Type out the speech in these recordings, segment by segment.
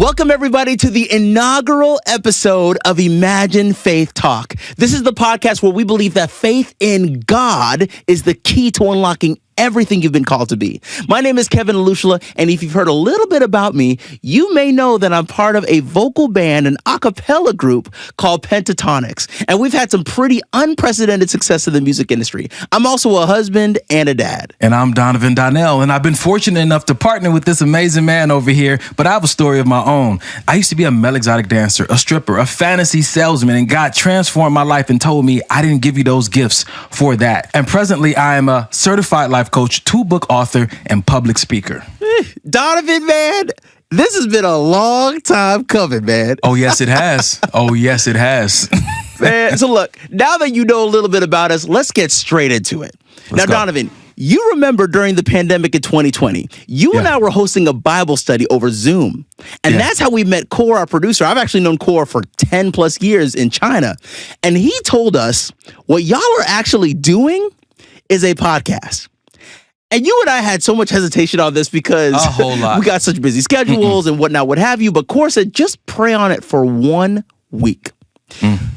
Welcome, everybody, to the inaugural episode of Imagine Faith Talk. This is the podcast where we believe that faith in God is the key to unlocking everything you've been called to be. My name is Kevin Alushla, and if you've heard a little bit about me, you may know that I'm part of a vocal band, an a cappella group called Pentatonics, and we've had some pretty unprecedented success in the music industry. I'm also a husband and a dad. And I'm Donovan, and I've been fortunate enough to partner with this amazing man over here, but I have a story of my own. I used to be a male exotic dancer, a stripper, a fantasy salesman, and God transformed my life and told me I didn't give you those gifts for that. And presently, I am a certified life coach, 2-book author, and public speaker. Donovan, man, this has been a long time coming, man. Oh, yes, it has. Oh, yes, it has. Man, so look, now that you know a little bit about us, let's get straight into it. Now, Donovan, you remember during the pandemic in 2020, you and I were hosting a Bible study over Zoom. And that's how we met Core, our producer. I've actually known Core for 10 plus years in China. And he told us what y'all are actually doing is a podcast. And you and I had so much hesitation on this because a whole lot. We got such busy schedules and whatnot, what have you. But Core said, just pray on it for 1 week.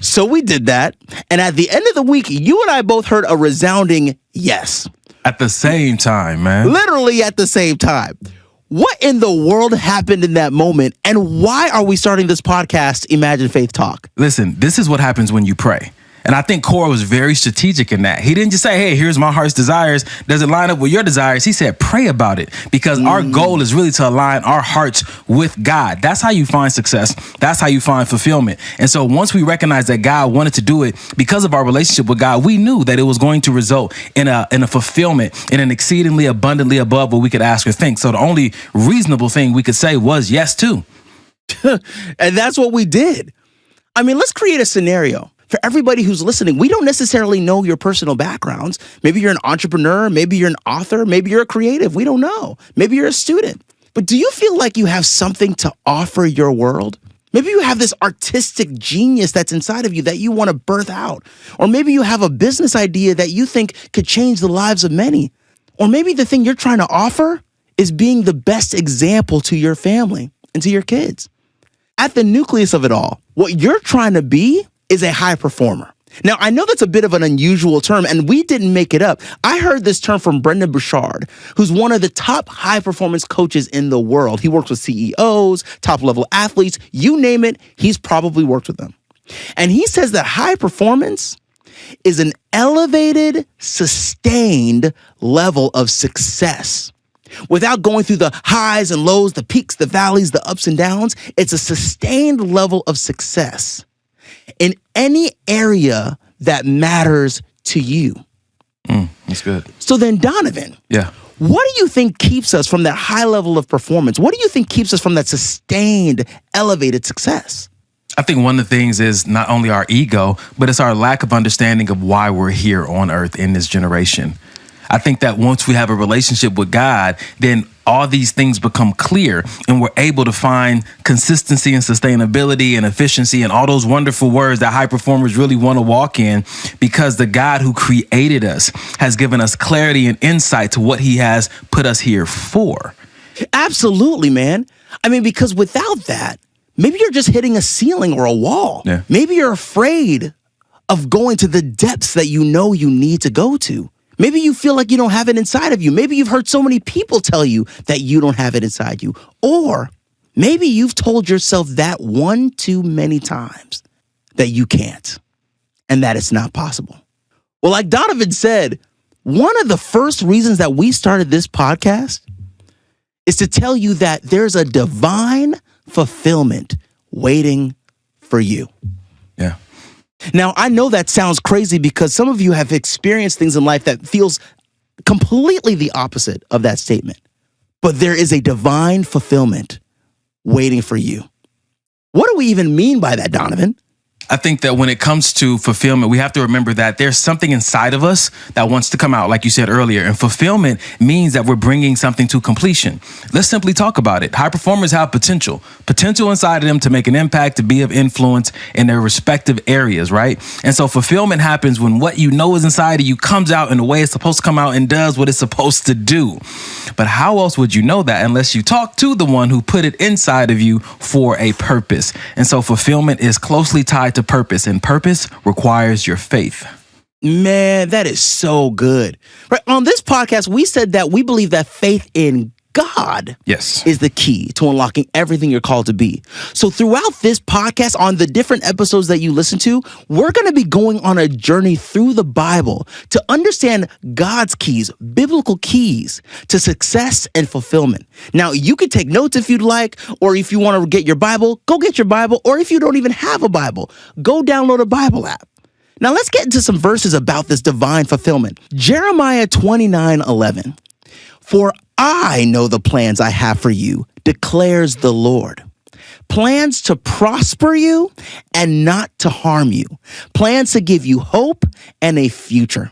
So we did that. And at the end of the week, you and I both heard a resounding yes. At the same time, man. Literally at the same time. What in the world happened in that moment? And why are we starting this podcast, Imagine Faith Talk? Listen, this is what happens when you pray. And I think Core was very strategic in that. He didn't just say, hey, here's my heart's desires. Does it line up with your desires? He said, pray about it, because our goal is really to align our hearts with God. That's how you find success. That's how you find fulfillment. And so once we recognized that God wanted to do it because of our relationship with God, we knew that it was going to result in a fulfillment, in an exceedingly abundantly above what we could ask or think. So the only reasonable thing we could say was yes to. And that's what we did. I mean, let's create a scenario. For everybody who's listening, we don't necessarily know your personal backgrounds. Maybe you're an entrepreneur, maybe you're an author, maybe you're a creative. We don't know. Maybe you're a student. But do you feel like you have something to offer your world? Maybe you have this artistic genius that's inside of you that you want to birth out. Or maybe you have a business idea that you think could change the lives of many. Or maybe the thing you're trying to offer is being the best example to your family and to your kids. At the nucleus of it all, what you're trying to be is a high performer. Now, I know that's a bit of an unusual term, and we didn't make it up. I heard this term from Brendan Bouchard, who's one of the top high-performance coaches in the world. He works with CEOs, top-level athletes, you name it, he's probably worked with them. And he says that high performance is an elevated, sustained level of success. Without going through the highs and lows, the peaks, the valleys, the ups and downs, it's a sustained level of success in any area that matters to you. That's good. So then, Donovan, what do you think keeps us from that high level of performance? What do you think keeps us from that sustained, elevated success? I think one of the things is not only our ego, but it's our lack of understanding of why we're here on earth in this generation. I think that once we have a relationship with God, then all these things become clear and we're able to find consistency and sustainability and efficiency and all those wonderful words that high performers really want to walk in, because the God who created us has given us clarity and insight to what he has put us here for. Absolutely, man. I mean, because without that, maybe you're just hitting a ceiling or a wall. Maybe you're afraid of going to the depths that you know you need to go to. Maybe you feel like you don't have it inside of you. Maybe you've heard so many people tell you that you don't have it inside you. Or maybe you've told yourself that one too many times that you can't and that it's not possible. Well, like Donovan said, one of the first reasons that we started this podcast is to tell you that there's a divine fulfillment waiting for you. Yeah. Now, I know that sounds crazy because some of you have experienced things in life that feels completely the opposite of that statement. But there is a divine fulfillment waiting for you. What do we even mean by that, Donovan? I think that when it comes to fulfillment, we have to remember that there's something inside of us that wants to come out, like you said earlier. And fulfillment means that we're bringing something to completion. Let's simply talk about it. High performers have potential inside of them to make an impact, to be of influence in their respective areas, right? And so fulfillment happens when what you know is inside of you comes out in the way it's supposed to come out and does what it's supposed to do. But how else would you know that unless you talk to the one who put it inside of you for a purpose? And so fulfillment is closely tied to purpose, and purpose requires your faith. Man, that is so good. Right. On this podcast, we said that we believe that faith in God is the key to unlocking everything you're called to be. So throughout this podcast, on the different episodes that you listen to, we're going to be going on a journey through the Bible to understand God's keys, biblical keys to success and fulfillment. Now, you can take notes if you'd like, or if you want to get your Bible, go get your Bible. Or if you don't even have a Bible, go download a Bible app. Now, let's get into some verses about this divine fulfillment. Jeremiah 29:11. For I know the plans I have for you, declares the Lord. Plans to prosper you and not to harm you. Plans to give you hope and a future.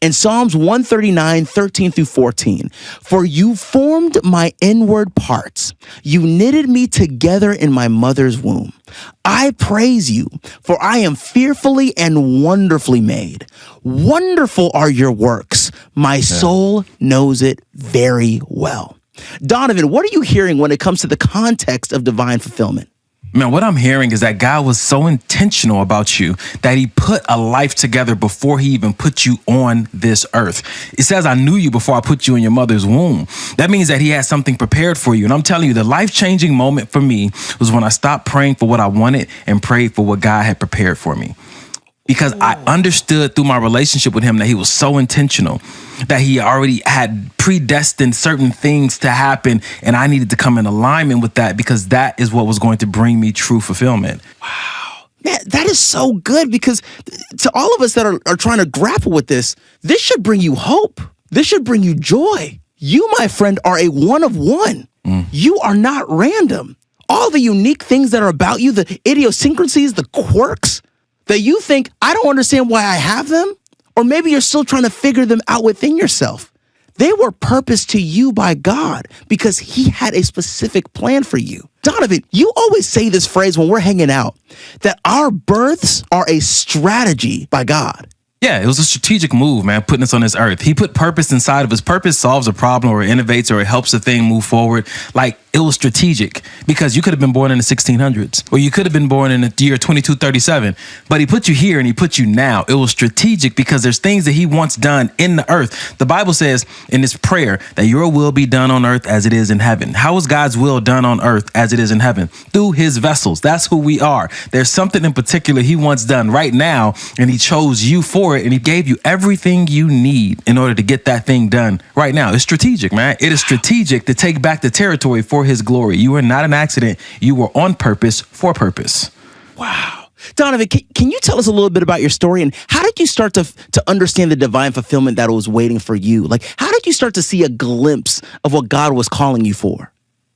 In Psalms 139:13-14, for you formed my inward parts. You knitted me together in my mother's womb. I praise you, for I am fearfully and wonderfully made. Wonderful are your works. My soul knows it very well. Donovan, what are you hearing when it comes to the context of divine fulfillment? Man, what I'm hearing is that God was so intentional about you that he put a life together before he even put you on this earth. It says, I knew you before I put you in your mother's womb. That means that he had something prepared for you. And I'm telling you, the life-changing moment for me was when I stopped praying for what I wanted and prayed for what God had prepared for me. Because I understood through my relationship with him that he was so intentional, that he already had predestined certain things to happen, and I needed to come in alignment with that because that is what was going to bring me true fulfillment. Wow. Man, that is so good, because to all of us that are trying to grapple with this should bring you hope. This should bring you joy. You, my friend, are a one of one. You are not random. All the unique things that are about you, the idiosyncrasies, the quirks, that you think, I don't understand why I have them, or maybe you're still trying to figure them out within yourself. They were purposed to you by God because he had a specific plan for you. Donovan, you always say this phrase when we're hanging out, that our births are a strategy by God. Yeah, it was a strategic move, man, putting us on this earth. He put purpose inside of us. Purpose solves a problem or innovates or it helps a thing move forward. Like, it was strategic because you could have been born in the 1600s or you could have been born in the year 2237, but he put you here and he put you now. It was strategic because there's things that he wants done in the earth. The Bible says in this prayer that your will be done on earth as it is in heaven. How is God's will done on earth as it is in heaven? Through his vessels. That's who we are. There's something in particular he wants done right now, and he chose you for it, and he gave you everything you need in order to get that thing done right now. It's strategic, man. It is strategic to take back the territory for his glory. You are not an accident. You were on purpose for purpose. Wow. Donovan, can you tell us a little bit about your story, and how did you start to understand the divine fulfillment that was waiting for you? Like, how did you start to see a glimpse of what God was calling you for?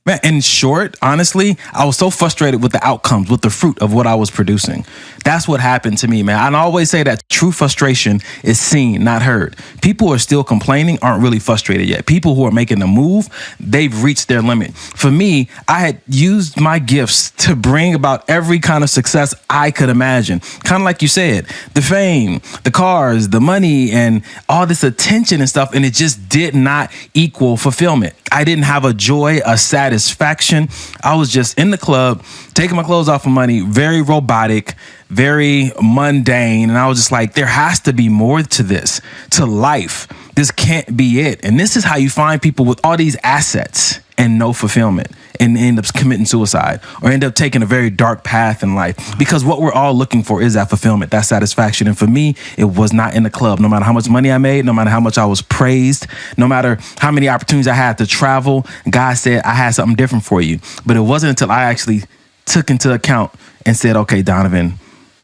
Man, in short, honestly, I was so frustrated with the outcomes, with the fruit of what I was producing. That's what happened to me, man. I always say that true frustration is seen, not heard. People who are still complaining aren't really frustrated yet. People who are making the move, they've reached their limit. For me, I had used my gifts to bring about every kind of success I could imagine. Kind of like you said, the fame, the cars, the money, and all this attention and stuff, and it just did not equal fulfillment. I didn't have a joy, a satisfaction. I was just in the club, taking my clothes off for money, very robotic, very mundane. And I was just like, there has to be more to this, to life. This can't be it. And this is how you find people with all these assets and no fulfillment and end up committing suicide or end up taking a very dark path in life, because what we're all looking for is that fulfillment, that satisfaction. And for me, it was not in the club. No matter how much money I made, no matter how much I was praised, no matter how many opportunities I had to travel, God said, I had something different for you. But it wasn't until I actually took into account and said, okay, Donovan,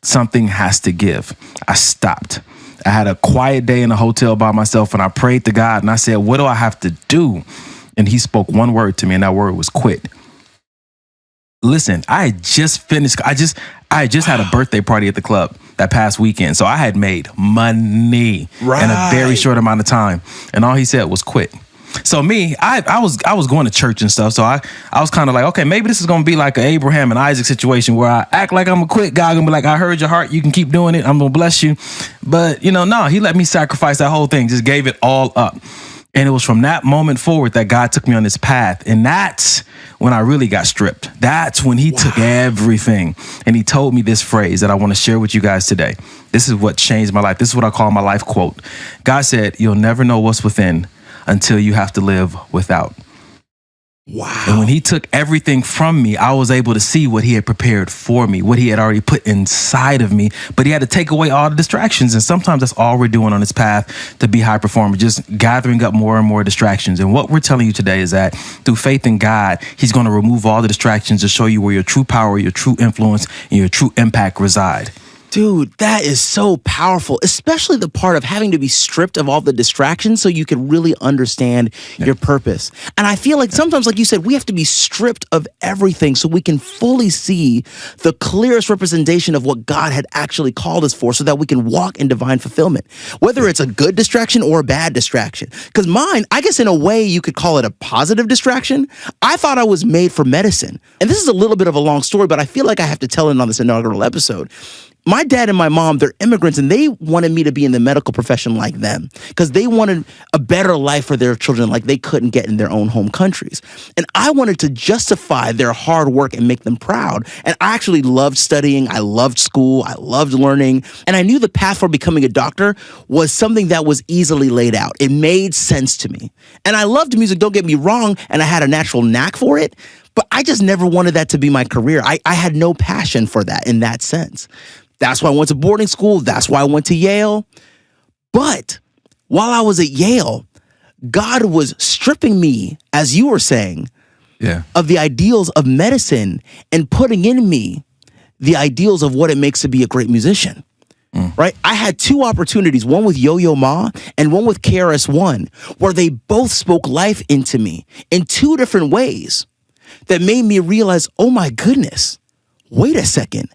something has to give. I stopped. I had a quiet day in a hotel by myself and I prayed to God and I said, what do I have to do? And he spoke one word to me, and that word was quit. Listen, I had just finished. I I had just had a birthday party at the club that past weekend. So I had made money in a very short amount of time. And all he said was quit. So me, I was going to church and stuff. So I was kind of like, okay, maybe this is going to be like an Abraham and Isaac situation where I act like I'm going to quit. God going to be like, I heard your heart. You can keep doing it. I'm going to bless you. But, no, he let me sacrifice that whole thing. Just gave it all up. And it was from that moment forward that God took me on this path. And that's when I really got stripped. That's when he took everything. And he told me this phrase that I want to share with you guys today. This is what changed my life. This is what I call my life quote. God said, you'll never know what's within until you have to live without. Wow. And when he took everything from me, I was able to see what he had prepared for me, what he had already put inside of me. But he had to take away all the distractions. And sometimes that's all we're doing on this path to be high performers, just gathering up more and more distractions. And what we're telling you today is that through faith in God, he's going to remove all the distractions to show you where your true power, your true influence, and your true impact reside. Dude, that is so powerful, especially the part of having to be stripped of all the distractions so you can really understand your purpose. And I feel like sometimes, like you said, we have to be stripped of everything so we can fully see the clearest representation of what God had actually called us for so that we can walk in divine fulfillment, whether it's a good distraction or a bad distraction. Because mine, I guess in a way you could call it a positive distraction. I thought I was made for medicine. And this is a little bit of a long story, but I feel like I have to tell it on this inaugural episode. My dad and my mom, they're immigrants, and they wanted me to be in the medical profession like them because they wanted a better life for their children like they couldn't get in their own home countries. And I wanted to justify their hard work and make them proud. And I actually loved studying. I loved school. I loved learning. And I knew the path for becoming a doctor was something that was easily laid out. It made sense to me. And I loved music, don't get me wrong, and I had a natural knack for it. But I just never wanted that to be my career. I had no passion for that in that sense. That's why I went to boarding school. That's why I went to Yale. But while I was at Yale, God was stripping me, as you were saying, of the ideals of medicine and putting in me the ideals of what it makes to be a great musician. Right? I had two opportunities, one with Yo-Yo Ma and one with KRS-One, where they both spoke life into me in two different ways that made me realize, oh my goodness, wait a second.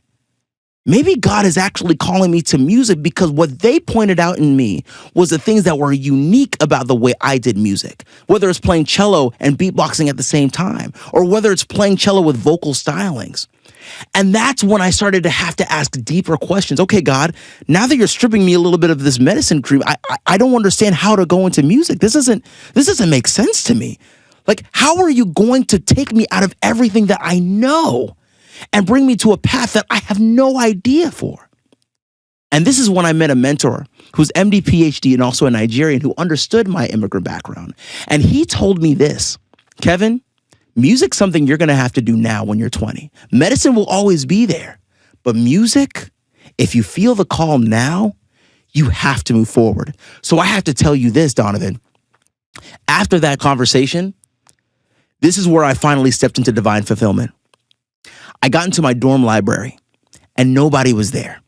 Maybe God is actually calling me to music because what they pointed out in me was the things that were unique about the way I did music, whether it's playing cello and beatboxing at the same time, or whether it's playing cello with vocal stylings. And that's when I started to have to ask deeper questions. Okay, God, now that you're stripping me a little bit of this medicine cream, I don't understand how to go into music. This doesn't make sense to me. Like, how are you going to take me out of everything that I know and bring me to a path that I have no idea for? And this is when I met a mentor who's MD, PhD, and also a Nigerian who understood my immigrant background. And he told me this, Kevin, music's something you're going to have to do now when you're 20. Medicine will always be there. But music, if you feel the call now, you have to move forward. So I have to tell you this, Donovan. After that conversation, this is where I finally stepped into divine fulfillment. I got into my dorm library and nobody was there.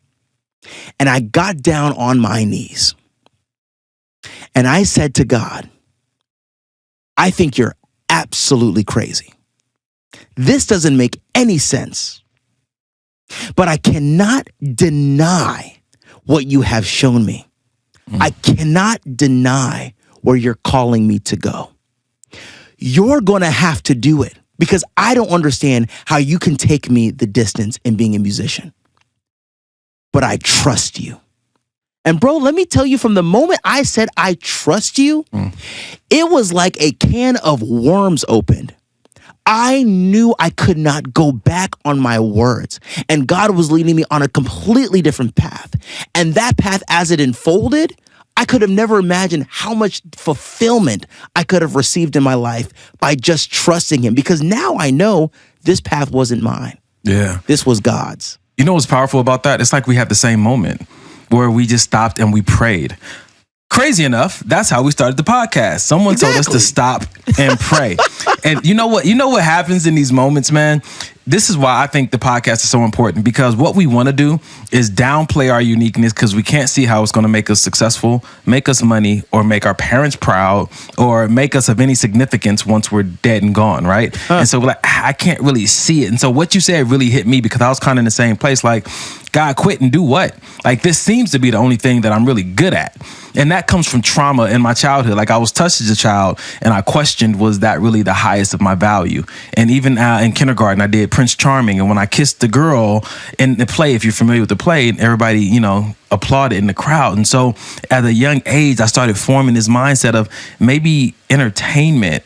And I got down on my knees and I said to God, I think you're absolutely crazy. This doesn't make any sense, but I cannot deny what you have shown me. I cannot deny where you're calling me to go. You're going to have to do it. Because I don't understand how you can take me the distance in being a musician. But I trust you. And bro, let me tell you, from the moment I said I trust you, it was like a can of worms opened. I knew I could not go back on my words. And God was leading me on a completely different path. And that path, as it unfolded, I could have never imagined how much fulfillment I could have received in my life by just trusting him. Because now I know this path wasn't mine. Yeah. This was God's. You know what's powerful about that? It's like we had the same moment where we just stopped and we prayed. Crazy enough, that's how we started the podcast. Someone told us to stop and pray. And you know what happens in these moments, man? this is why I think the podcast is so important, because what we want to do is downplay our uniqueness because we can't see how it's going to make us successful, make us money, or make our parents proud, or make us of any significance once we're dead and gone, right? And so we're like, I can't really see it. And so what you said really hit me, because I was kind of in the same place. Like, God, quit and do what? Like, this seems to be the only thing that I'm really good at. And that comes from trauma in my childhood. Like, I was touched as a child and I questioned, was that really the highest of my value? And even in kindergarten, I did Prince Charming. And when I kissed the girl in the play, if you're familiar with the play, everybody, you know, applauded in the crowd. And so at a young age, I started forming this mindset of maybe entertainment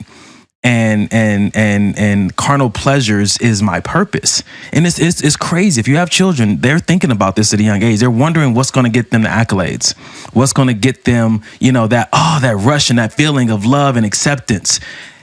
and carnal pleasures is my purpose. And it's crazy. If you have children, they're thinking about this at a young age. They're wondering what's going to get them the accolades, what's going to get them, you know, that rush and that feeling of love and acceptance.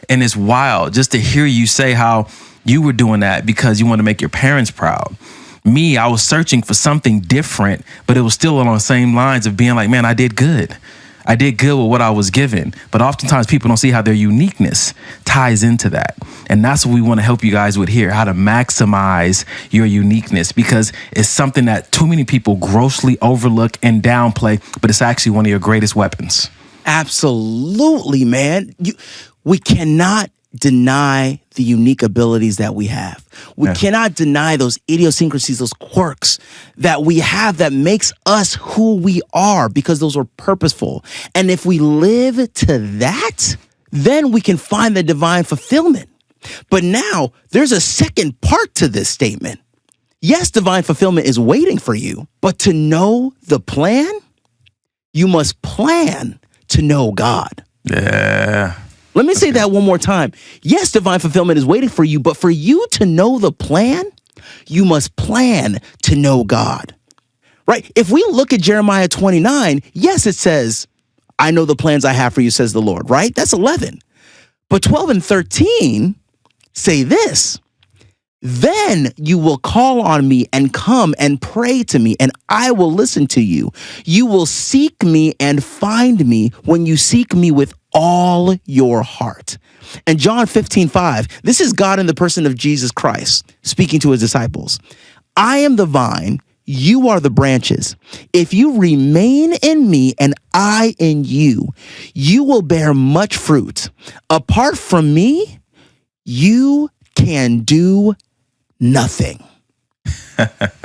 And it's wild just to hear you say how you were doing that because you want to make your parents proud. Me, I was searching for something different, but it was still along the same lines of being like, man, I did good. I did good with what I was given. But oftentimes people don't see how their uniqueness ties into that. And that's what we want to help you guys with here, how to maximize your uniqueness, because it's something that too many people grossly overlook and downplay, but it's actually one of your greatest weapons. Absolutely, man. We cannot deny the unique abilities that we have. We cannot deny those idiosyncrasies, those quirks that we have that makes us who we are, because those are purposeful. And if we live to that, then we can find the divine fulfillment. But now there's a second part to this statement. Yes, divine fulfillment is waiting for you, but to know the plan, you must plan to know God. Yeah. Let me say that one more time. Yes, divine fulfillment is waiting for you, but for you to know the plan, you must plan to know God. Right? If we look at Jeremiah 29, yes, it says, I know the plans I have for you, says the Lord, right? That's 11. But 12 and 13 say this. Then you will call on me and come and pray to me, and I will listen to you. You will seek me and find me when you seek me with all your heart. And John 15:5, this is God in the person of Jesus Christ speaking to his disciples. I am the vine, you are the branches. If you remain in me and I in you, you will bear much fruit. Apart from me, you can do nothing.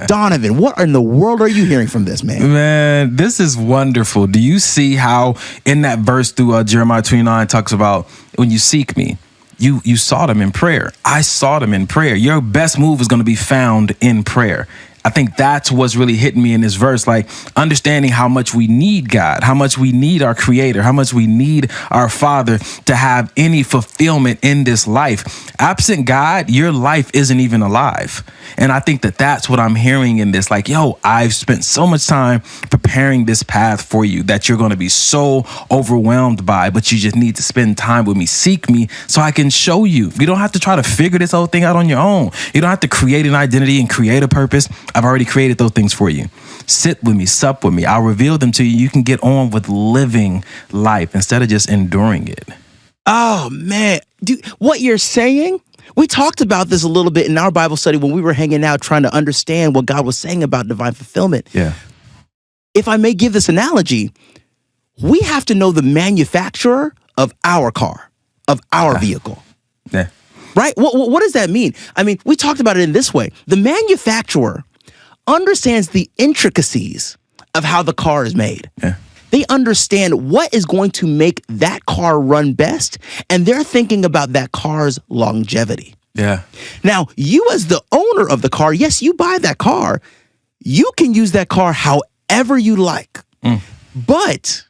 Donovan, what in the world are you hearing from this, man? Man, this is wonderful. Do you see how in that verse through Jeremiah 29 talks about when you seek me, you sought him in prayer. I sought him in prayer. Your best move is going to be found in prayer. I think that's what's really hitting me in this verse, like understanding how much we need God, how much we need our creator, how much we need our Father to have any fulfillment in this life. Absent God, your life isn't even alive. And I think that that's what I'm hearing in this. Like, yo, I've spent so much time preparing this path for you that you're going to be so overwhelmed by, but you just need to spend time with me. Seek me so I can show you. You don't have to try to figure this whole thing out on your own. You don't have to create an identity and create a purpose. I've already created those things for you. Sit with me, sup with me. I'll reveal them to you. You can get on with living life instead of just enduring it. Oh, man. Dude, what you're saying, we talked about this a little bit in our Bible study when we were hanging out trying to understand what God was saying about divine fulfillment. Yeah. If I may give this analogy, we have to know the manufacturer of our car, of our vehicle. Yeah. Right? What does that mean? I mean, we talked about it in this way. The manufacturer understands the intricacies of how the car is made. Yeah. They understand what is going to make that car run best, and they're thinking about that car's longevity. Yeah. Now, you as the owner of the car, yes, you buy that car. You can use that car however you like. But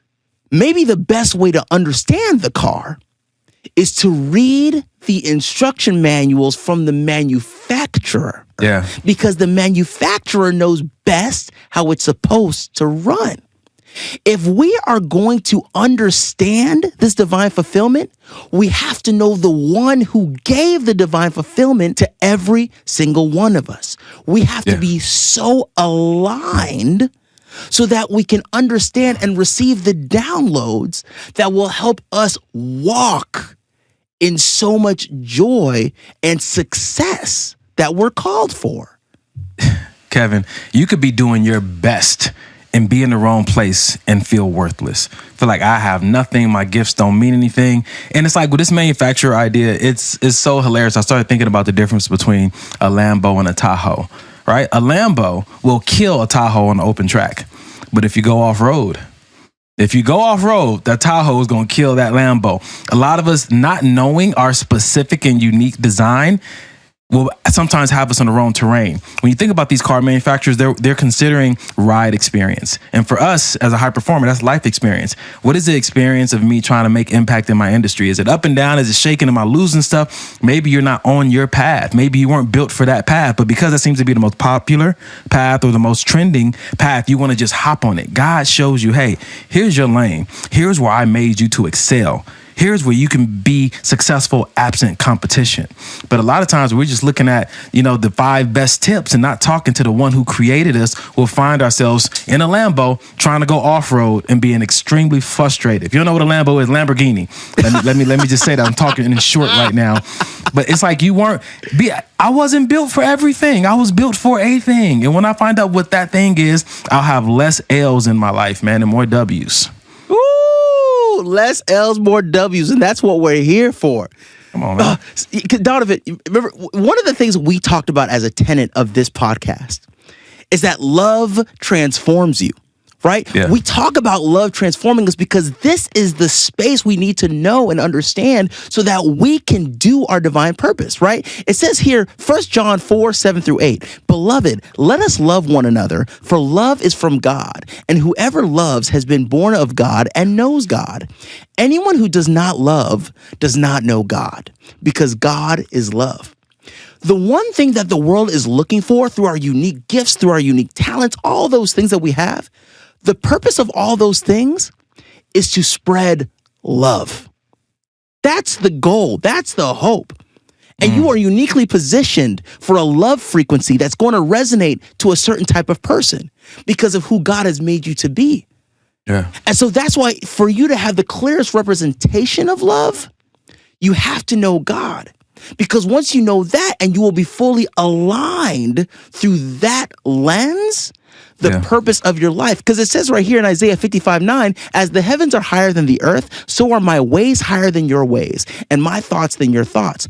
maybe the best way to understand the car is to read the instruction manuals from the manufacturer. Yeah. Because the manufacturer knows best how it's supposed to run. If we are going to understand this divine fulfillment, we have to know the one who gave the divine fulfillment to every single one of us. We have to be so aligned so that we can understand and receive the downloads that will help us walk in so much joy and success that we're called for. Kevin, you could be doing your best and be in the wrong place and feel worthless. Feel like I have nothing, my gifts don't mean anything. And it's like with this manufacturer idea, it's so hilarious. I started thinking about the difference between a Lambo and a Tahoe, right? A Lambo will kill a Tahoe on the open track. But if you go off-road, that Tahoe is going to kill that Lambo. A lot of us not knowing our specific and unique design will sometimes have us on the wrong terrain. When you think about these car manufacturers, they're considering ride experience. And for us as a high performer, that's life experience. What is the experience of me trying to make impact in my industry? Is it up and down? Is it shaking? Am I losing stuff? Maybe you're not on your path. Maybe you weren't built for that path, but because that seems to be the most popular path or the most trending path, you want to just hop on it. God shows you, hey, here's your lane. Here's where I made you to excel. Here's where you can be successful absent competition. But a lot of times we're just looking at, the 5 best tips and not talking to the one who created us. We'll find ourselves in a Lambo trying to go off-road and being extremely frustrated. If you don't know what a Lambo is, Lamborghini. Let me just say that. I'm talking in short right now. But it's like I wasn't built for everything. I was built for a thing. And when I find out what that thing is, I'll have less L's in my life, man, and more W's. Less L's, more W's, and that's what we're here for. Come on, man. Donovan, remember, one of the things we talked about as a tenet of this podcast is that love transforms you, right? Yeah. We talk about love transforming us because this is the space we need to know and understand so that we can do our divine purpose, right? It says here, 1 John 4:7-8, Beloved, let us love one another, for love is from God, and whoever loves has been born of God and knows God. Anyone who does not love does not know God, because God is love. The one thing that the world is looking for through our unique gifts, through our unique talents, all those things that we have, the purpose of all those things is to spread love. That's the goal. That's the hope. And you are uniquely positioned for a love frequency that's going to resonate to a certain type of person because of who God has made you to be. Yeah. And so that's why for you to have the clearest representation of love, you have to know God. Because once you know that and you will be fully aligned through that lens, the purpose of your life. Because it says right here in Isaiah 55:9, as the heavens are higher than the earth, so are my ways higher than your ways, and my thoughts than your thoughts.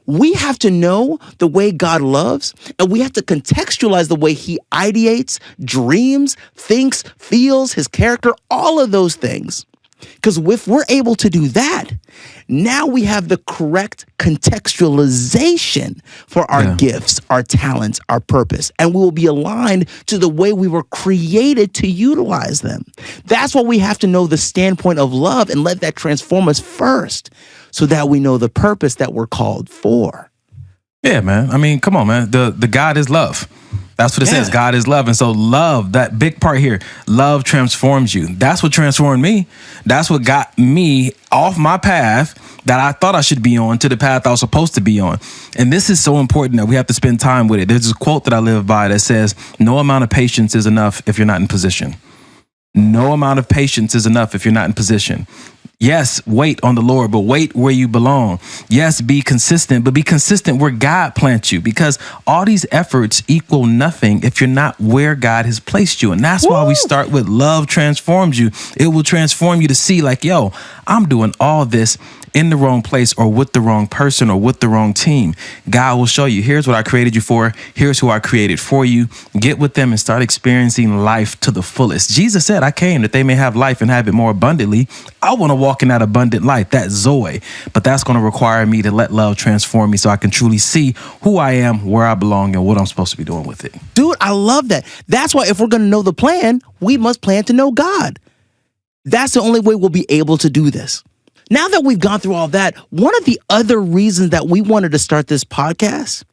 We have to know the way God loves, and we have to contextualize the way he ideates, dreams, thinks, feels, his character, all of those things. Because if we're able to do that, now we have the correct contextualization for our gifts, our talents, our purpose, and we will be aligned to the way we were created to utilize them. That's why we have to know the standpoint of love and let that transform us first so that we know the purpose that we're called for. Yeah, man. I mean, come on, man. The God is love. That's what it says. God is love. And so love, that big part here, love transforms you. That's what transformed me. That's what got me off my path that I thought I should be on to the path I was supposed to be on. And this is so important that we have to spend time with it. There's a quote that I live by that says, no amount of patience is enough if you're not in position. No amount of patience is enough if you're not in position. Yes, wait on the Lord, but wait where you belong. Yes, be consistent, but be consistent where God plants you, because all these efforts equal nothing if you're not where God has placed you. And that's why we start with love transforms you. It will transform you to see like, yo, I'm doing all this in the wrong place or with the wrong person or with the wrong team. God will show you, here's what I created you for. Here's who I created for you. Get with them and start experiencing life to the fullest. Jesus said, I came that they may have life and have it more abundantly. I want to walk in that abundant life, that Zoe. But that's going to require me to let love transform me so I can truly see who I am, where I belong, and what I'm supposed to be doing with it. Dude, I love that. That's why if we're going to know the plan, we must plan to know God. That's the only way we'll be able to do this. Now that we've gone through all that, one of the other reasons that we wanted to start this podcast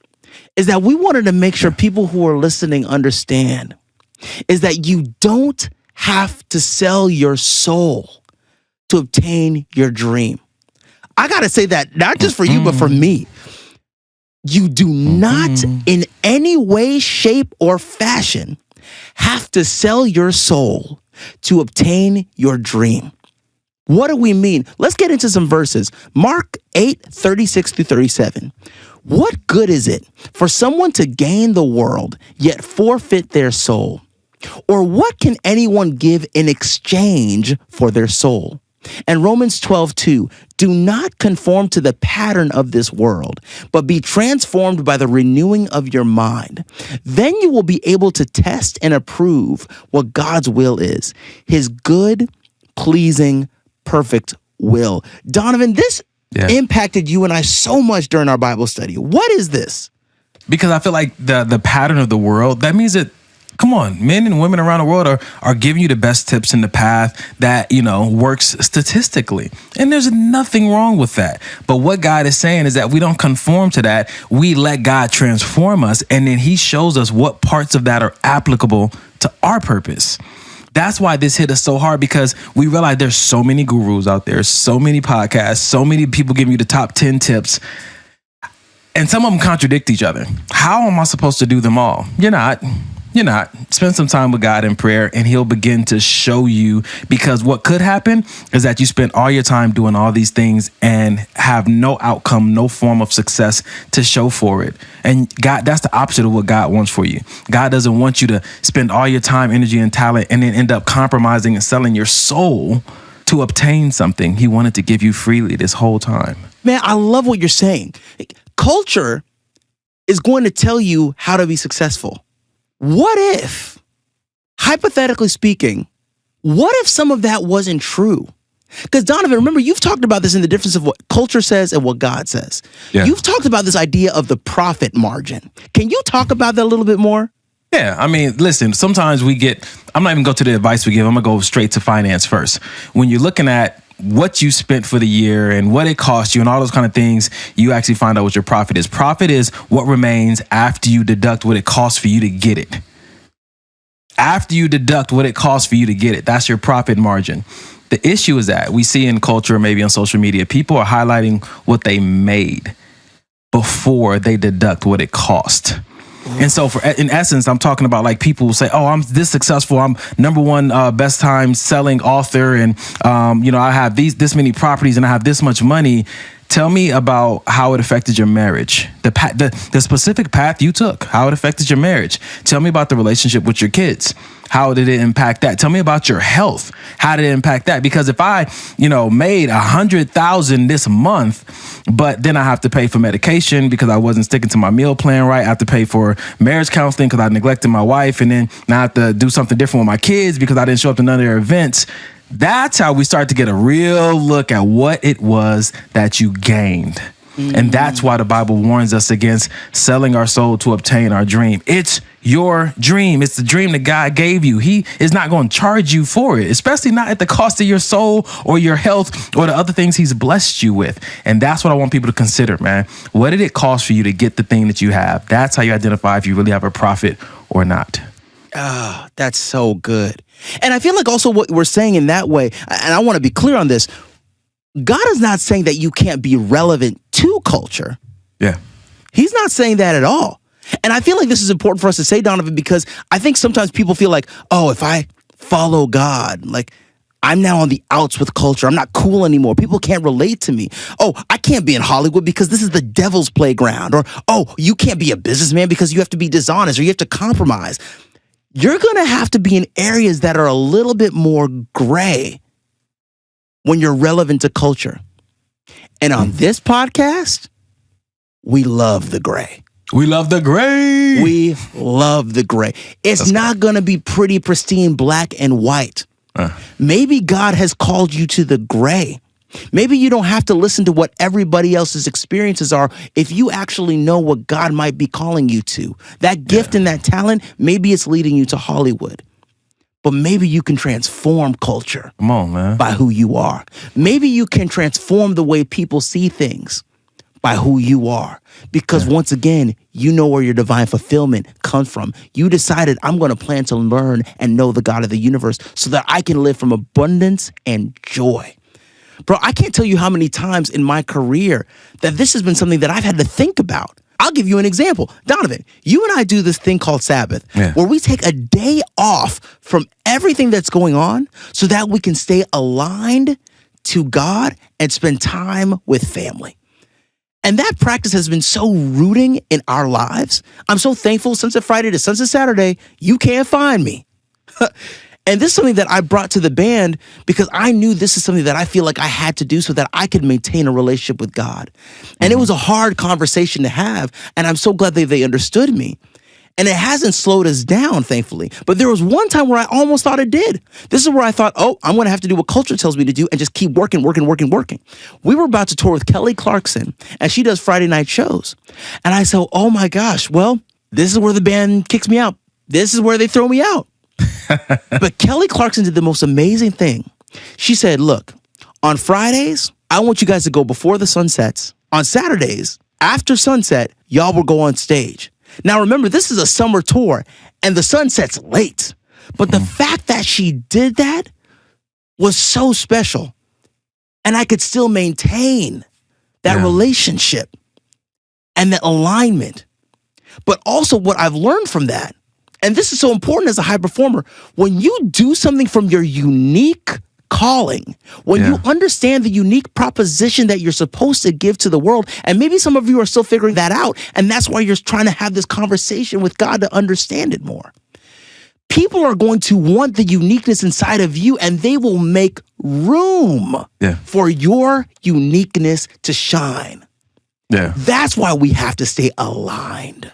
is that we wanted to make sure people who are listening understand is that you don't have to sell your soul to obtain your dream. I got to say that not just for you, but for me. You do not in any way, shape, or fashion have to sell your soul to obtain your dream. What do we mean? Let's get into some verses. Mark 8:36-37. What good is it for someone to gain the world yet forfeit their soul? Or what can anyone give in exchange for their soul? And Romans 12:2, do not conform to the pattern of this world, but be transformed by the renewing of your mind. Then you will be able to test and approve what God's will is, his good, pleasing, perfect will. Donovan, this impacted you and I so much during our Bible study. What is this? Because I feel like the pattern of the world, that means that, come on, men and women around the world are giving you the best tips in the path that, works statistically. And there's nothing wrong with that. But what God is saying is that we don't conform to that. We let God transform us, and then he shows us what parts of that are applicable to our purpose. That's why this hit us so hard, because we realize there's so many gurus out there, so many podcasts, so many people giving you the top 10 tips. And some of them contradict each other. How am I supposed to do them all? You're not. Spend some time with God in prayer, and he'll begin to show you, because what could happen is that you spend all your time doing all these things and have no outcome, no form of success to show for it. And God, that's the opposite of what God wants for you. God doesn't want you to spend all your time, energy, and talent and then end up compromising and selling your soul to obtain something he wanted to give you freely this whole time. Man, I love what you're saying. Culture is going to tell you how to be successful. What if, hypothetically speaking, what if some of that wasn't true? Because Donovan, remember, you've talked about this in the difference of what culture says and what God says. Yeah. You've talked about this idea of the profit margin. Can you talk about that a little bit more? Yeah, I mean, listen, sometimes I'm not even going to the advice we give. I'm going to go straight to finance first. When you're looking at what you spent for the year and what it cost you and all those kind of things, you actually find out what your profit is. Profit is what remains after you deduct what it costs for you to get it. After you deduct what it costs for you to get it, that's your profit margin. The issue is that we see in culture, maybe on social media, people are highlighting what they made before they deduct what it cost. And so in essence, I'm talking about like people will say, oh, I'm this successful. I'm number one best time selling author. And, I have this many properties and I have this much money. Tell me about how it affected your marriage, the specific path you took, how it affected your marriage. Tell me about the relationship with your kids. How did it impact that? Tell me about your health. How did it impact that? Because if I, made $100,000 this month, but then I have to pay for medication because I wasn't sticking to my meal plan right. I have to pay for marriage counseling because I neglected my wife, and then now I have to do something different with my kids because I didn't show up to none of their events. That's how we start to get a real look at what it was that you gained. And that's why the Bible warns us against selling our soul to obtain our dream. It's your dream. It's the dream that God gave you. He is not going to charge you for it, especially not at the cost of your soul or your health or the other things he's blessed you with. And that's what I want people to consider, man. What did it cost for you to get the thing that you have? That's how you identify if you really have a profit or not. Ah, that's so good. And I feel like also what we're saying in that way, and I want to be clear on this, God is not saying that you can't be relevant to culture. Yeah. He's not saying that at all. And I feel like this is important for us to say, Donovan, because I think sometimes people feel like, oh, if I follow God, like I'm now on the outs with culture. I'm not cool anymore. People can't relate to me. Oh, I can't be in Hollywood because this is the devil's playground. Or, oh, you can't be a businessman because you have to be dishonest or you have to compromise. You're going to have to be in areas that are a little bit more gray when you're relevant to culture. And on this podcast, we love the gray. We love the gray. We love the gray. It's not going to be pretty, pristine, black and white. Maybe God has called you to the gray. Maybe you don't have to listen to what everybody else's experiences are if you actually know what God might be calling you to. That gift and that talent, maybe it's leading you to Hollywood. But maybe you can transform culture. Come on, man. By who you are. Maybe you can transform the way people see things by who you are. Because once again, you know where your divine fulfillment comes from. You decided, I'm going to plan to learn and know the God of the universe so that I can live from abundance and joy. Bro, I can't tell you how many times in my career that this has been something that I've had to think about. I'll give you an example. Donovan, you and I do this thing called Sabbath, where we take a day off from everything that's going on so that we can stay aligned to God and spend time with family. And that practice has been so rooting in our lives. I'm so thankful Sunset Friday to Sunset Saturday, you can't find me. And this is something that I brought to the band because I knew this is something that I feel like I had to do so that I could maintain a relationship with God. And it was a hard conversation to have. And I'm so glad that they understood me. And it hasn't slowed us down, thankfully. But there was one time where I almost thought it did. This is where I thought, oh, I'm going to have to do what culture tells me to do and just keep working. We were about to tour with Kelly Clarkson, and she does Friday night shows. And I said, oh my gosh, well, this is where the band kicks me out. This is where they throw me out. But Kelly Clarkson did the most amazing thing. She said, look, on Fridays, I want you guys to go before the sun sets. On Saturdays, after sunset, y'all will go on stage. Now, remember, this is a summer tour, and the sun sets late. But the fact that she did that was so special. And I could still maintain that relationship and that alignment. But also what I've learned from that, and this is so important as a high performer, when you do something from your unique calling, when you understand the unique proposition that you're supposed to give to the world, and maybe some of you are still figuring that out, and that's why you're trying to have this conversation with God to understand it more. People are going to want the uniqueness inside of you, and they will make room for your uniqueness to shine. Yeah. That's why we have to stay aligned.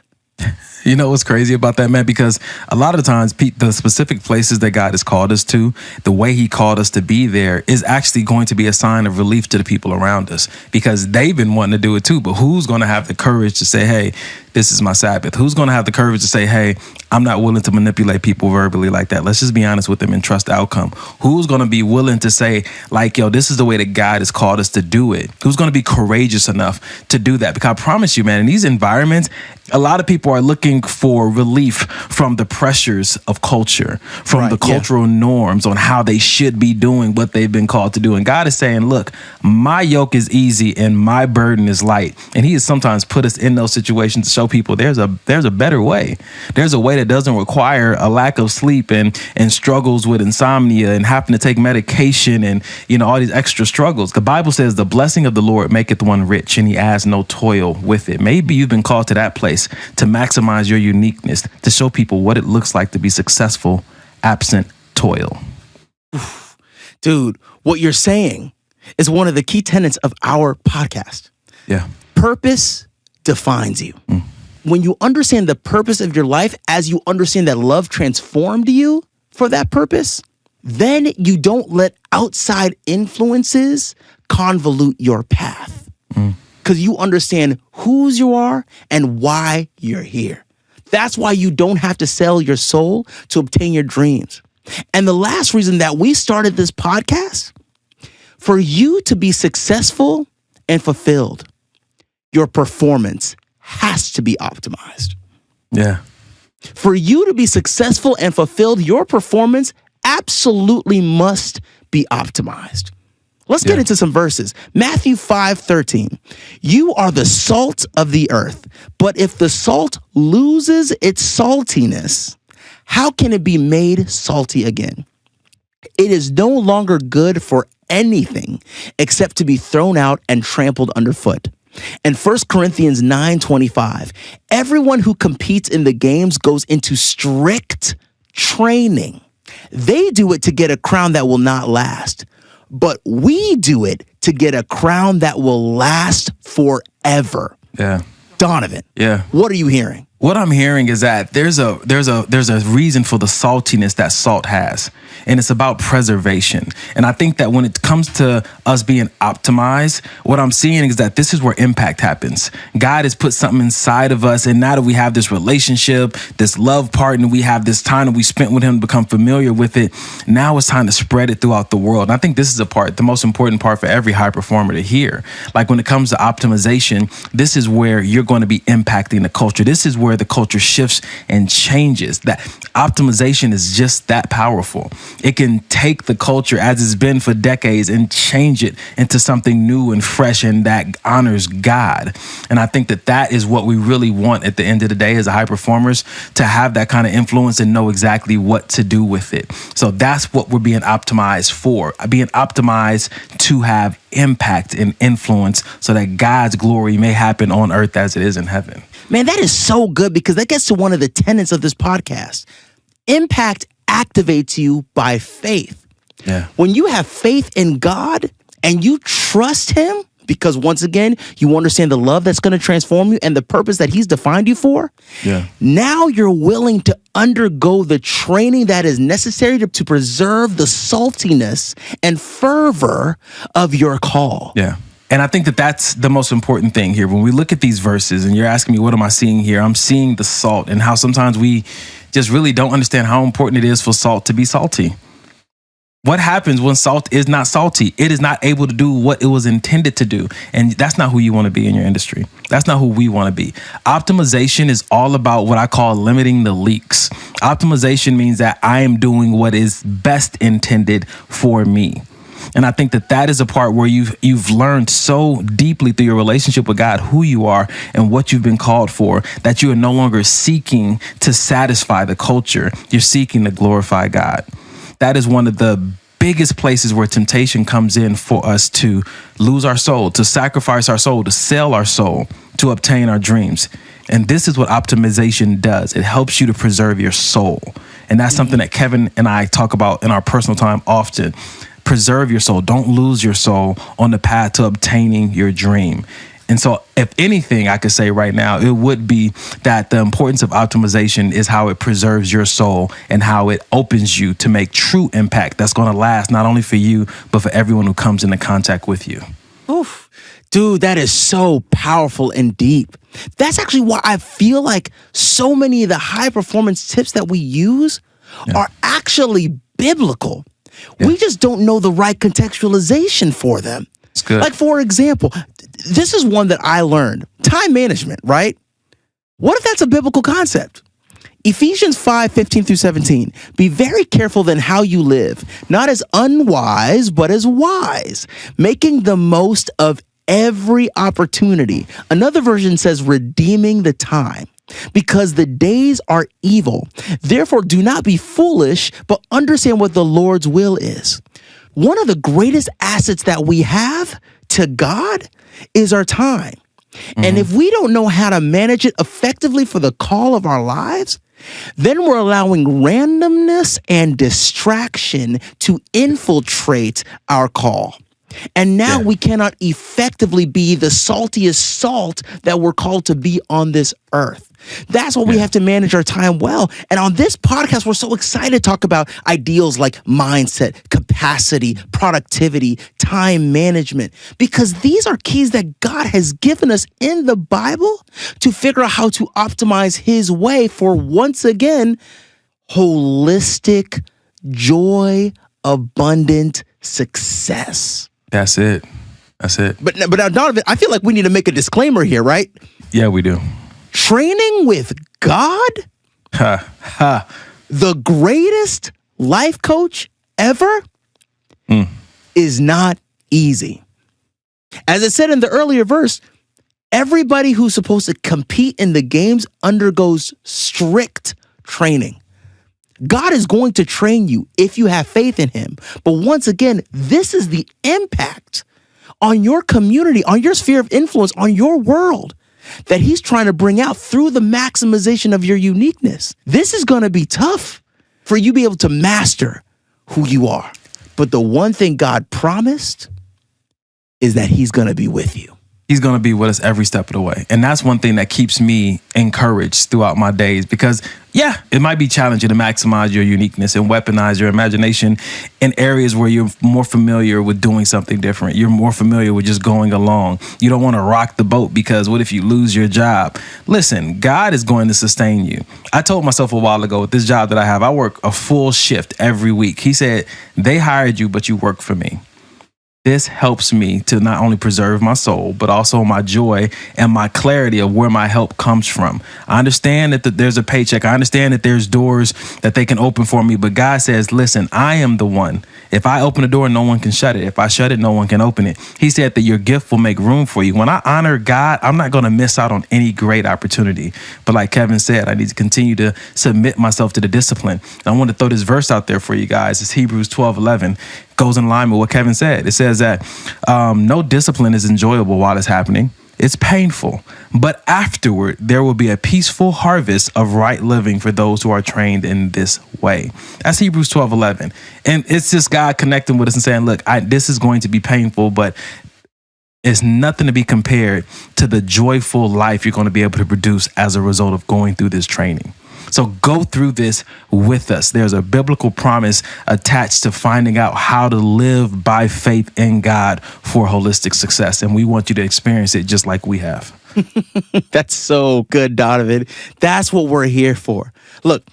You know what's crazy about that, man? Because a lot of the times, the specific places that God has called us to, the way he called us to be there is actually going to be a sign of relief to the people around us because they've been wanting to do it too. But who's going to have the courage to say, hey, this is my Sabbath? Who's going to have the courage to say, hey, I'm not willing to manipulate people verbally like that. Let's just be honest with them and trust the outcome. Who's going to be willing to say, like, yo, this is the way that God has called us to do it? Who's going to be courageous enough to do that? Because I promise you, man, in these environments, a lot of people are looking for relief from the pressures of culture, from the cultural norms on how they should be doing what they've been called to do. And God is saying, look, my yoke is easy and my burden is light. And he has sometimes put us in those situations to show people there's a better way. There's a way that doesn't require a lack of sleep and struggles with insomnia and having to take medication and, you know, all these extra struggles. The Bible says the blessing of the Lord maketh one rich and he adds no toil with it. Maybe you've been called to that place to maximize your uniqueness, to show people what it looks like to be successful absent toil. Dude, what you're saying is one of the key tenets of our podcast. Yeah. Purpose defines you. When you understand the purpose of your life, as you understand that love transformed you for that purpose, then you don't let outside influences convolute your path. Because you understand whose you are and why you're here. That's why you don't have to sell your soul to obtain your dreams. And the last reason that we started this podcast, for you to be successful and fulfilled, your performance has to be optimized. Yeah. For you to be successful and fulfilled, your performance absolutely must be optimized. Let's get into some verses. Matthew 5:13. You are the salt of the earth, but if the salt loses its saltiness, how can it be made salty again? It is no longer good for anything except to be thrown out and trampled underfoot. And 1 Corinthians 9:25. Everyone who competes in the games goes into strict training. They do it to get a crown that will not last. But we do it to get a crown that will last forever. Yeah. Donovan. Yeah. What are you hearing? What I'm hearing is that there's a reason for the saltiness that salt has, and it's about preservation. And I think that when it comes to us being optimized, what I'm seeing is that this is where impact happens. God has put something inside of us, and now that we have this relationship, this love partner, we have this time that we spent with him to become familiar with it. Now it's time to spread it throughout the world. And I think this is the most important part for every high performer to hear. Like when it comes to optimization, this is where you're going to be impacting the culture. This is where where the culture shifts and changes. That optimization is just that powerful. It can take the culture as it's been for decades and change it into something new and fresh and that honors God. And I think that is what we really want at the end of the day as high performers, to have that kind of influence and know exactly what to do with it. So that's what we're being optimized for, being optimized to have impact and influence so that God's glory may happen on earth as it is in heaven. Man, that is so good, because that gets to one of the tenets of this podcast. Impact activates you by faith. Yeah. When you have faith in God and you trust him, because once again, you understand the love that's going to transform you and the purpose that he's defined you for. Yeah. Now you're willing to undergo the training that is necessary to preserve the saltiness and fervor of your call. Yeah. And I think that's the most important thing here. When we look at these verses and you're asking me, what am I seeing here? I'm seeing the salt, and how sometimes we just really don't understand how important it is for salt to be salty. What happens when salt is not salty? It is not able to do what it was intended to do. And that's not who you want to be in your industry. That's not who we want to be. Optimization is all about what I call limiting the leaks. Optimization means that I am doing what is best intended for me. And I think that is a part where you've learned so deeply through your relationship with God who you are and what you've been called for, that you are no longer seeking to satisfy the culture. You're seeking to glorify God. That is one of the biggest places where temptation comes in for us to lose our soul, to sacrifice our soul, to sell our soul, to obtain our dreams. And this is what optimization does. It helps you to preserve your soul. And that's something that Kevin and I talk about in our personal time often. Preserve your soul. Don't lose your soul on the path to obtaining your dream. And so if anything I could say right now, it would be that the importance of optimization is how it preserves your soul and how it opens you to make true impact that's going to last not only for you, but for everyone who comes into contact with you. Oof. Dude, that is so powerful and deep. That's actually why I feel like so many of the high performance tips that we use are actually biblical. Yeah. We just don't know the right contextualization for them. It's good. Like, for example, this is one that I learned. Time management, right? What if that's a biblical concept? Ephesians 5:15-17. Be very careful then how you live, not as unwise, but as wise, making the most of every opportunity. Another version says redeeming the time, because the days are evil. Therefore, do not be foolish, but understand what the Lord's will is. One of the greatest assets that we have to God is our time. Mm-hmm. And if we don't know how to manage it effectively for the call of our lives, then we're allowing randomness and distraction to infiltrate our call. And now we cannot effectively be the saltiest salt that we're called to be on this earth. That's why we have to manage our time well. And on this podcast, we're so excited to talk about ideals like mindset, capacity, productivity, time management, because these are keys that God has given us in the Bible to figure out how to optimize his way for, once again, holistic, joy, abundant success. That's it. That's it. But now, Donovan, I feel like we need to make a disclaimer here, right? Yeah, we do. Training with God, the greatest life coach ever, is not easy. As I said in the earlier verse, everybody who's supposed to compete in the games undergoes strict training. God is going to train you if you have faith in him. But once again, this is the impact on your community, on your sphere of influence, on your world that he's trying to bring out through the maximization of your uniqueness. This is going to be tough for you to be able to master who you are. But the one thing God promised is that he's going to be with you. He's going to be with us every step of the way. And that's one thing that keeps me encouraged throughout my days, because it might be challenging to maximize your uniqueness and weaponize your imagination in areas where you're more familiar with doing something different. You're more familiar with just going along. You don't want to rock the boat because what if you lose your job? Listen, God is going to sustain you. I told myself a while ago with this job that I have, I work a full shift every week. He said, they hired you, but you work for me. This helps me to not only preserve my soul, but also my joy and my clarity of where my help comes from. I understand that there's a paycheck. I understand that there's doors that they can open for me. But God says, listen, I am the one. If I open a door, no one can shut it. If I shut it, no one can open it. He said that your gift will make room for you. When I honor God, I'm not going to miss out on any great opportunity. But like Kevin said, I need to continue to submit myself to the discipline. And I want to throw this verse out there for you guys. It's Hebrews 12:11. Goes in line with what Kevin said. It says that no discipline is enjoyable while it's happening. It's painful, but afterward, there will be a peaceful harvest of right living for those who are trained in this way. That's Hebrews 12:11. And it's just God connecting with us and saying, look, this is going to be painful, but it's nothing to be compared to the joyful life you're going to be able to produce as a result of going through this training. So go through this with us. There's a biblical promise attached to finding out how to live by faith in God for holistic success. And we want you to experience it just like we have. That's so good, Donovan. That's what we're here for. Look,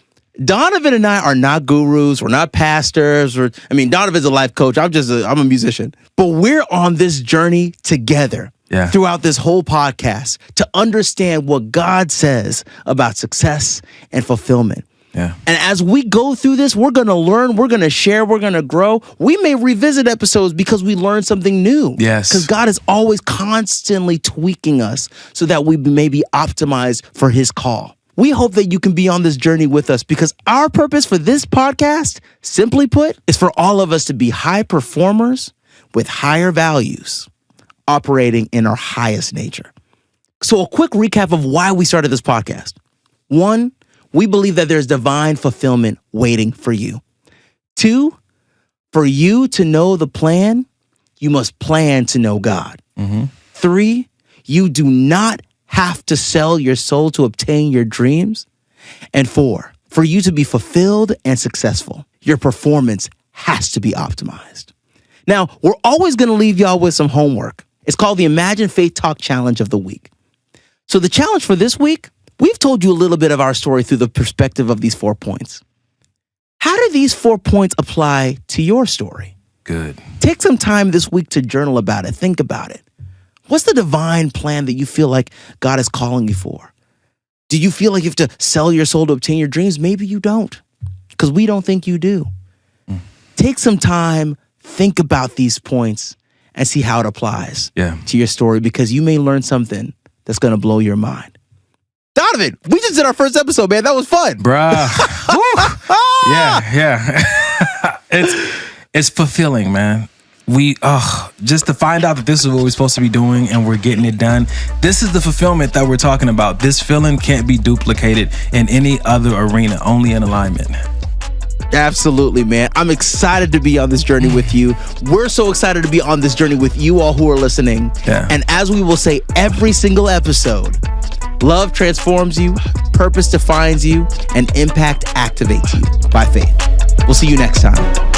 Donovan and I are not gurus. We're not pastors. Donovan's a life coach. I'm a musician. But we're on this journey together. Yeah. Throughout this whole podcast to understand what God says about success and fulfillment. Yeah. And as we go through this, we're going to learn, we're going to share, we're going to grow. We may revisit episodes because we learned something new. Yes. Because God is always constantly tweaking us so that we may be optimized for his call. We hope that you can be on this journey with us because our purpose for this podcast, simply put, is for all of us to be high performers with higher values, operating in our highest nature. So a quick recap of why we started this podcast. 1, we believe that there's divine fulfillment waiting for you. 2, for you to know the plan, you must plan to know God. 3, you do not have to sell your soul to obtain your dreams. And 4, for you to be fulfilled and successful, your performance has to be optimized. Now, we're always going to leave y'all with some homework. It's called the Imagine Faith Talk Challenge of the Week. So the challenge for this week, we've told you a little bit of our story through the perspective of these 4 points. How do these 4 points apply to your story? Good. Take some time this week to journal about it. Think about it. What's the divine plan that you feel like God is calling you for? Do you feel like you have to sell your soul to obtain your dreams? Maybe you don't, because we don't think you do. Take some time, think about these points, and see how it applies to your story, because you may learn something that's going to blow your mind. Donovan, we just did our first episode, man. That was fun. Bruh. Yeah. It's fulfilling, man. Just to find out that this is what we're supposed to be doing and we're getting it done. This is the fulfillment that we're talking about. This feeling can't be duplicated in any other arena, only in alignment. Absolutely, man. I'm excited to be on this journey with you. We're so excited to be on this journey with you all who are listening. Yeah. And as we will say every single episode, love transforms you, purpose defines you, and impact activates you by faith. We'll see you next time.